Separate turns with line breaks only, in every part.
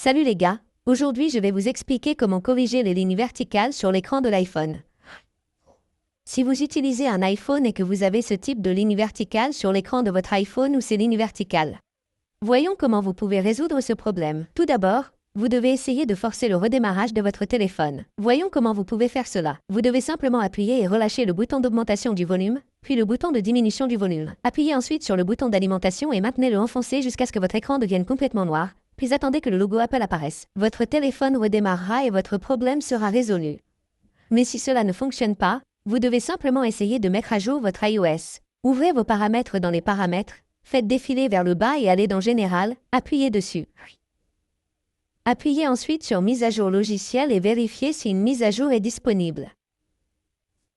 Salut les gars, aujourd'hui je vais vous expliquer comment corriger les lignes verticales sur l'écran de l'iPhone. Si vous utilisez un iPhone et que vous avez ce type de ligne verticale sur l'écran de votre iPhone ou ces lignes verticales, voyons comment vous pouvez résoudre ce problème. Tout d'abord, vous devez essayer de forcer le redémarrage de votre téléphone. Voyons comment vous pouvez faire cela. Vous devez simplement appuyer et relâcher le bouton d'augmentation du volume, puis le bouton de diminution du volume. Appuyez ensuite sur le bouton d'alimentation et maintenez-le enfoncé jusqu'à ce que votre écran devienne complètement noir, puis attendez que le logo Apple apparaisse. Votre téléphone redémarrera et votre problème sera résolu. Mais si cela ne fonctionne pas, vous devez simplement essayer de mettre à jour votre iOS. Ouvrez vos paramètres dans les paramètres, faites défiler vers le bas et allez dans Général, appuyez dessus. Appuyez ensuite sur Mise à jour logiciel et vérifiez si une mise à jour est disponible.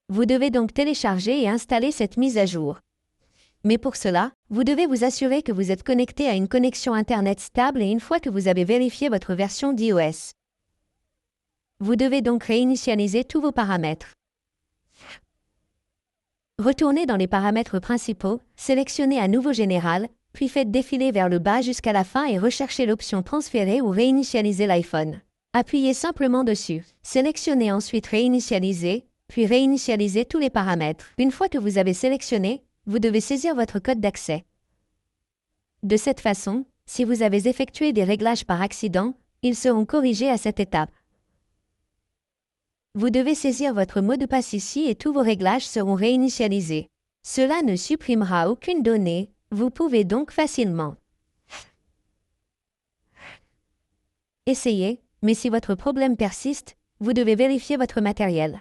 Vous devez donc télécharger et installer cette mise à jour. Mais pour cela, vous devez vous assurer que vous êtes connecté à une connexion Internet stable et une fois que vous avez vérifié votre version d'iOS. Vous devez donc réinitialiser tous vos paramètres. Retournez dans les paramètres principaux, sélectionnez à nouveau Général, puis faites défiler vers le bas jusqu'à la fin et recherchez l'option Transférer ou réinitialiser l'iPhone. Appuyez simplement dessus. Sélectionnez ensuite Réinitialiser, puis réinitialisez tous les paramètres. Une fois que vous avez sélectionné, vous devez saisir votre code d'accès. De cette façon, si vous avez effectué des réglages par accident, ils seront corrigés à cette étape. Vous devez saisir votre mot de passe ici et tous vos réglages seront réinitialisés. Cela ne supprimera aucune donnée, vous pouvez donc facilement essayer, mais si votre problème persiste, vous devez vérifier votre matériel.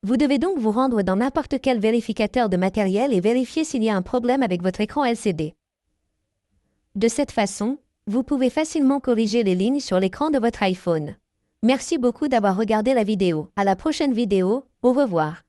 Vous devez donc vous rendre dans n'importe quel vérificateur de matériel et vérifier s'il y a un problème avec votre écran LCD. De cette façon, vous pouvez facilement corriger les lignes sur l'écran de votre iPhone. Merci beaucoup d'avoir regardé la vidéo. À la prochaine vidéo, au revoir.